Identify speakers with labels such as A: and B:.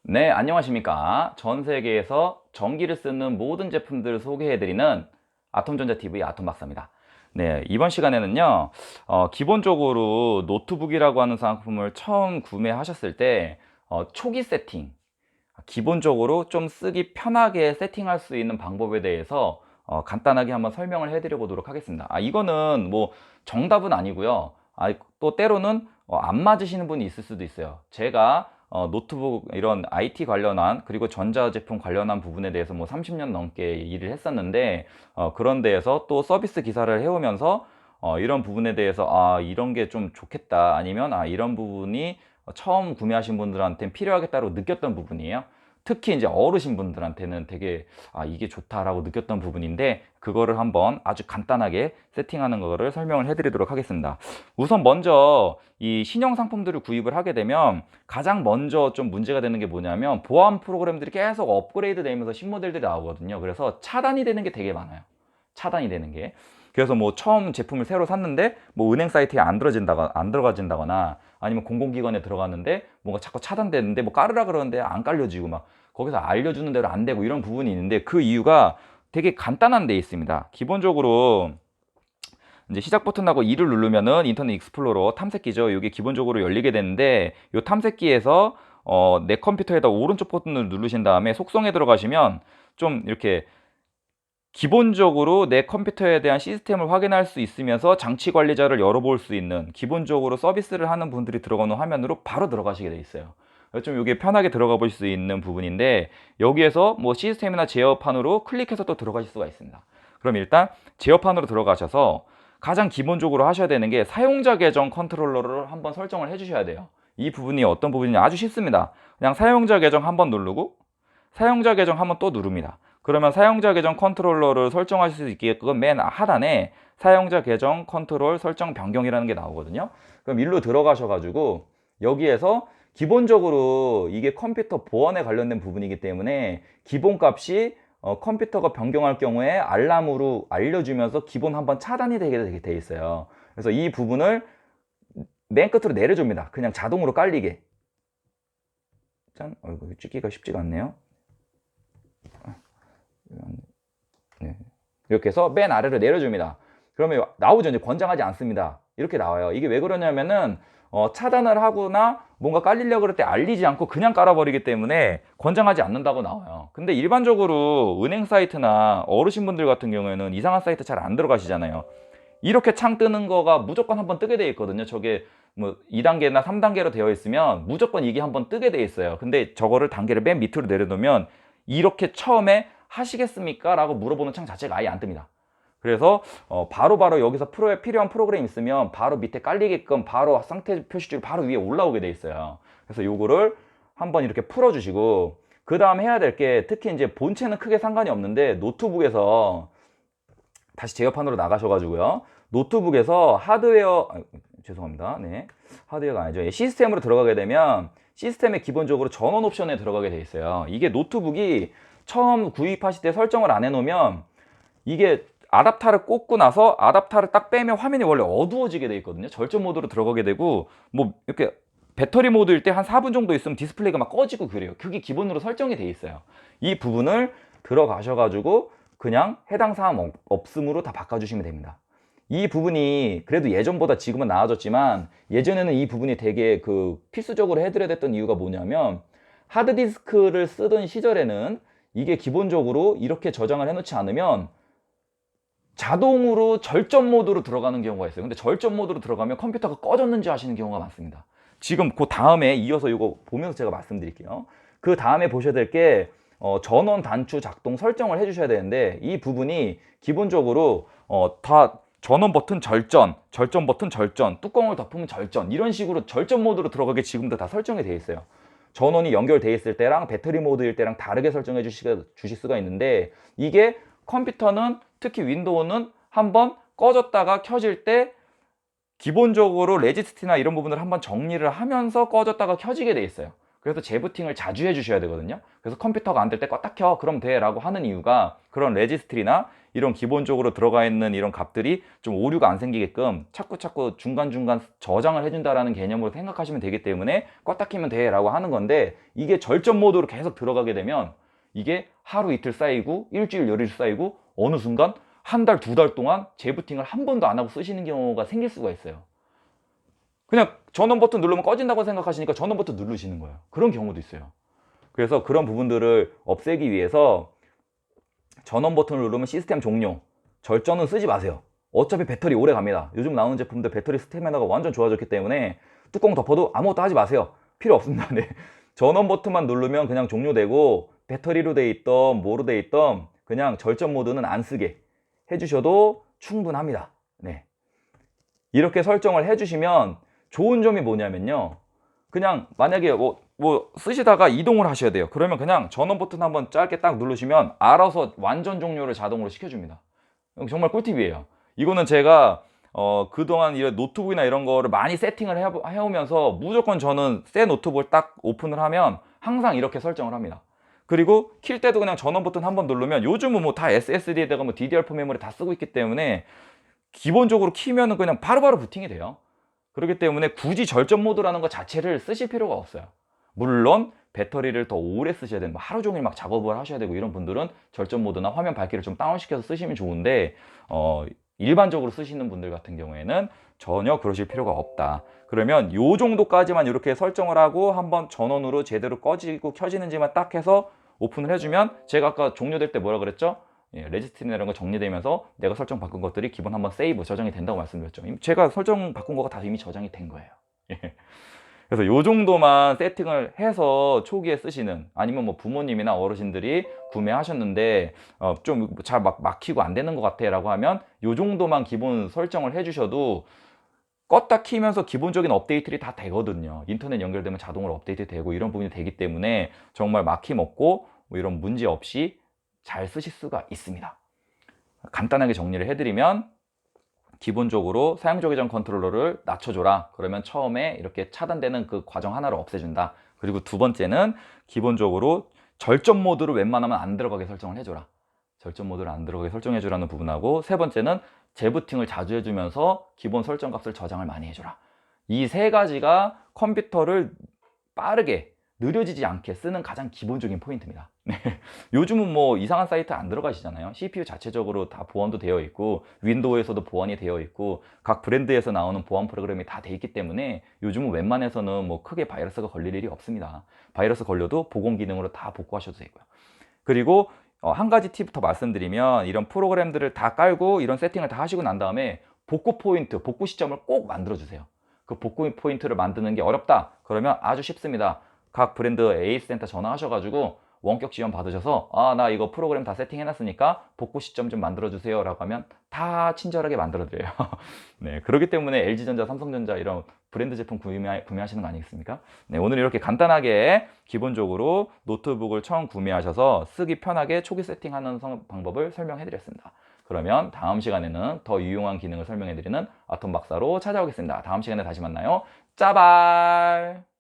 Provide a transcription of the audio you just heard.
A: 네, 안녕하십니까. 전 세계에서 전기를 쓰는 모든 제품들을 소개해드리는 아톰전자TV 아톰박사입니다. 네, 이번 시간에는요, 기본적으로 노트북이라고 하는 상품을 처음 구매하셨을 때, 초기 세팅, 기본적으로 좀 쓰기 편하게 세팅할 수 있는 방법에 대해서 간단하게 한번 설명을 해드려 보도록 하겠습니다. 이거는 뭐 정답은 아니고요. 또 때로는 안 맞으시는 분이 있을 수도 있어요. 제가 노트북 이런 IT 관련한 그리고 전자제품 관련한 부분에 대해서 뭐 30년 넘게 일을 했었는데 그런 데에서 또 서비스 기사를 해오면서 이런 부분에 대해서 이런 게 좀 좋겠다 아니면 이런 부분이 처음 구매하신 분들한테는 필요하겠다고 느꼈던 부분이에요. 특히 이제 어르신 분들한테는 되게 이게 좋다라고 느꼈던 부분인데 그거를 한번 아주 간단하게 세팅하는 거를 설명을 해드리도록 하겠습니다. 우선 먼저 이 신형 상품들을 구입을 하게 되면 가장 먼저 좀 문제가 되는 게 뭐냐면 보안 프로그램들이 계속 업그레이드 되면서 신모델들이 나오거든요. 그래서 차단이 되는 게 되게 많아요. 차단이 되는 게. 그래서 뭐 처음 제품을 새로 샀는데 뭐 은행 사이트에 안 들어가진다거나 아니면 공공기관에 들어갔는데 뭔가 자꾸 차단되는데 뭐 깔으라 그러는데 안 깔려지고 막 거기서 알려주는 대로 안 되고 이런 부분이 있는데 그 이유가 되게 간단한 데 있습니다. 기본적으로 이제 시작 버튼하고 2를 누르면은 인터넷 익스플로러 탐색기죠. 이게 기본적으로 열리게 되는데 이 탐색기에서 내 컴퓨터에다 오른쪽 버튼을 누르신 다음에 속성에 들어가시면 좀 이렇게 기본적으로 내 컴퓨터에 대한 시스템을 확인할 수 있으면서 장치 관리자를 열어볼 수 있는 기본적으로 서비스를 하는 분들이 들어가는 화면으로 바로 들어가시게 돼 있어요. 좀 이게 편하게 들어가 볼 수 있는 부분인데 여기에서 뭐 시스템이나 제어판으로 클릭해서 또 들어가실 수가 있습니다. 그럼 일단 제어판으로 들어가셔서 가장 기본적으로 하셔야 되는 게 사용자 계정 컨트롤러를 한번 설정을 해 주셔야 돼요. 이 부분이 어떤 부분이냐 아주 쉽습니다. 그냥 사용자 계정 한번 누르고 사용자 계정 한번 또 누릅니다. 그러면 사용자 계정 컨트롤러를 설정하실 수 있게끔 맨 하단에 사용자 계정 컨트롤 설정 변경이라는 게 나오거든요. 그럼 일로 들어가셔가지고 여기에서 기본적으로 이게 컴퓨터 보안에 관련된 부분이기 때문에 기본값이 컴퓨터가 변경할 경우에 알람으로 알려주면서 기본 한번 차단이 되게 돼 있어요. 그래서 이 부분을 맨 끝으로 내려줍니다. 그냥 자동으로 깔리게. 짠, 이거 찍기가 쉽지가 않네요. 네. 이렇게 해서 맨 아래로 내려줍니다. 그러면 나오죠. 이제 권장하지 않습니다. 이렇게 나와요. 이게 왜 그러냐면은 차단을 하거나 뭔가 깔리려고 그럴 때 알리지 않고 그냥 깔아버리기 때문에 권장하지 않는다고 나와요. 근데 일반적으로 은행 사이트나 어르신분들 같은 경우에는 이상한 사이트 잘 안 들어가시잖아요. 이렇게 창 뜨는 거가 무조건 한번 뜨게 돼 있거든요. 저게 뭐 2단계나 3단계로 되어 있으면 무조건 이게 한번 뜨게 돼 있어요. 근데 저거를 단계를 맨 밑으로 내려놓으면 이렇게 처음에 하시겠습니까? 라고 물어보는 창 자체가 아예 안 뜹니다. 그래서 바로바로 여기서 필요한 프로그램 있으면 바로 밑에 깔리게끔 바로 상태 표시줄 바로 위에 올라오게 돼 있어요. 그래서 요거를 한번 이렇게 풀어주시고 그 다음 해야 될 게 특히 이제 본체는 크게 상관이 없는데 노트북에서 다시 제어판으로 나가셔가지고요. 노트북에서 하드웨어, 죄송합니다. 네. 하드웨어가 아니죠. 시스템으로 들어가게 되면 시스템에 기본적으로 전원 옵션에 들어가게 돼 있어요. 이게 노트북이 처음 구입하실 때 설정을 안 해놓으면 이게 아답타를 꽂고 나서 아답타를 딱 빼면 화면이 원래 어두워지게 돼 있거든요. 절전 모드로 들어가게 되고 뭐 이렇게 배터리 모드일 때 한 4분 정도 있으면 디스플레이가 막 꺼지고 그래요. 그게 기본으로 설정이 돼 있어요. 이 부분을 들어가셔가지고 그냥 해당 사항 없음으로 다 바꿔주시면 됩니다. 이 부분이 그래도 예전보다 지금은 나아졌지만 예전에는 이 부분이 되게 필수적으로 해드려야 됐던 이유가 뭐냐면 하드디스크를 쓰던 시절에는 이게 기본적으로 이렇게 저장을 해놓지 않으면 자동으로 절전 모드로 들어가는 경우가 있어요. 근데 절전 모드로 들어가면 컴퓨터가 꺼졌는지 하시는 경우가 많습니다. 지금 그 다음에 이어서 이거 보면서 제가 말씀드릴게요. 그 다음에 보셔야 될 게 전원 단추 작동 설정을 해주셔야 되는데 이 부분이 기본적으로 다 전원 버튼 절전, 절전 버튼 절전, 뚜껑을 덮으면 절전 이런 식으로 절전 모드로 들어가게 지금도 다 설정이 되어 있어요. 전원이 연결되어 있을 때랑 배터리 모드일 때랑 다르게 설정해 주실 수가 있는데 이게 컴퓨터는 특히 윈도우는 한번 꺼졌다가 켜질 때 기본적으로 레지스티나 이런 부분을 한번 정리를 하면서 꺼졌다가 켜지게 돼 있어요. 그래서 재부팅을 자주 해주셔야 되거든요. 그래서 컴퓨터가 안 될 때 껐다 켜 그럼 돼 라고 하는 이유가 그런 레지스트리나 이런 기본적으로 들어가 있는 이런 값들이 좀 오류가 안 생기게끔 자꾸 중간중간 저장을 해준다라는 개념으로 생각하시면 되기 때문에 껐다 키면 돼 라고 하는 건데, 이게 절전 모드로 계속 들어가게 되면 이게 하루 이틀 쌓이고 일주일 열일 쌓이고 어느 순간 한 달, 두 달 동안 재부팅을 한 번도 안 하고 쓰시는 경우가 생길 수가 있어요. 그냥 전원 버튼 누르면 꺼진다고 생각하시니까 전원 버튼 누르시는 거예요. 그런 경우도 있어요. 그래서 그런 부분들을 없애기 위해서 전원 버튼을 누르면 시스템 종료, 절전은 쓰지 마세요. 어차피 배터리 오래 갑니다. 요즘 나오는 제품들 배터리 스태미나가 완전 좋아졌기 때문에 뚜껑 덮어도 아무것도 하지 마세요. 필요 없습니다. 네. 전원 버튼만 누르면 그냥 종료되고, 배터리로 돼 있던 뭐로 돼 있던 그냥 절전 모드는 안 쓰게 해주셔도 충분합니다. 네. 이렇게 설정을 해주시면 좋은 점이 뭐냐면요, 그냥 만약에 뭐 쓰시다가 이동을 하셔야 돼요. 그러면 그냥 전원 버튼 한번 짧게 딱 누르시면 알아서 완전 종료를 자동으로 시켜줍니다. 정말 꿀팁이에요. 이거는 제가 그동안 이런 노트북이나 이런 거를 많이 세팅을 해오면서 무조건 저는 새 노트북을 딱 오픈을 하면 항상 이렇게 설정을 합니다. 그리고 킬 때도 그냥 전원 버튼 한번 누르면, 요즘은 뭐 다 SSD에다가 뭐 DDR4 메모리 다 쓰고 있기 때문에 기본적으로 키면은 그냥 바로바로 부팅이 돼요. 그렇기 때문에 굳이 절전 모드라는 것 자체를 쓰실 필요가 없어요. 물론 배터리를 더 오래 쓰셔야 되는, 하루 종일 막 작업을 하셔야 되고 이런 분들은 절전 모드나 화면 밝기를 좀 다운시켜서 쓰시면 좋은데, 일반적으로 쓰시는 분들 같은 경우에는 전혀 그러실 필요가 없다. 그러면 요 정도까지만 이렇게 설정을 하고 한번 전원으로 제대로 꺼지고 켜지는지만 딱 해서 오픈을 해주면, 제가 아까 종료될 때 뭐라 그랬죠? 예, 레지스트리나 이런 거 정리되면서 내가 설정 바꾼 것들이 기본 한번 세이브 저장이 된다고 말씀드렸죠. 제가 설정 바꾼 거가 다 이미 저장이 된 거예요. 예. 그래서 요 정도만 세팅을 해서 초기에 쓰시는, 아니면 뭐 부모님이나 어르신들이 구매하셨는데 좀 잘 막히고 안 되는 것 같아 라고 하면 요 정도만 기본 설정을 해 주셔도 껐다 키면서 기본적인 업데이트들이 다 되거든요. 인터넷 연결되면 자동으로 업데이트 되고 이런 부분이 되기 때문에 정말 막힘 없고 뭐 이런 문제 없이 잘 쓰실 수가 있습니다. 간단하게 정리를 해드리면, 기본적으로 사용조 계정 컨트롤러를 낮춰줘라. 그러면 처음에 이렇게 차단되는 그 과정 하나를 없애준다. 그리고 두 번째는 기본적으로 절전 모드를 웬만하면 안 들어가게 설정을 해줘라. 절전 모드를 안 들어가게 설정해주라는 부분하고, 세 번째는 재부팅을 자주 해주면서 기본 설정 값을 저장을 많이 해줘라. 이 세 가지가 컴퓨터를 빠르게 느려지지 않게 쓰는 가장 기본적인 포인트입니다. 네. 요즘은 뭐 이상한 사이트 안 들어가시잖아요. CPU 자체적으로 다 보안도 되어 있고 윈도우에서도 보안이 되어 있고 각 브랜드에서 나오는 보안 프로그램이 다 돼 있기 때문에 요즘은 웬만해서는 뭐 크게 바이러스가 걸릴 일이 없습니다. 바이러스 걸려도 보건 기능으로 다 복구하셔도 되고요. 그리고 한 가지 팁 더 말씀드리면, 이런 프로그램들을 다 깔고 이런 세팅을 다 하시고 난 다음에 복구 포인트, 복구 시점을 꼭 만들어 주세요. 그 복구 포인트를 만드는 게 어렵다 그러면 아주 쉽습니다. 각 브랜드 AS 센터 전화하셔가지고 원격 지원 받으셔서 나 이거 프로그램 다 세팅해 놨으니까 복구 시점 좀 만들어 주세요 라고 하면 다 친절하게 만들어 드려요. 네, 그렇기 때문에 LG전자, 삼성전자 이런 브랜드 제품 구매하시는 거 아니겠습니까? 네, 오늘 이렇게 간단하게 기본적으로 노트북을 처음 구매하셔서 쓰기 편하게 초기 세팅하는 방법을 설명해 드렸습니다. 그러면 다음 시간에는 더 유용한 기능을 설명해 드리는 아톰 박사로 찾아오겠습니다. 다음 시간에 다시 만나요. 짜발!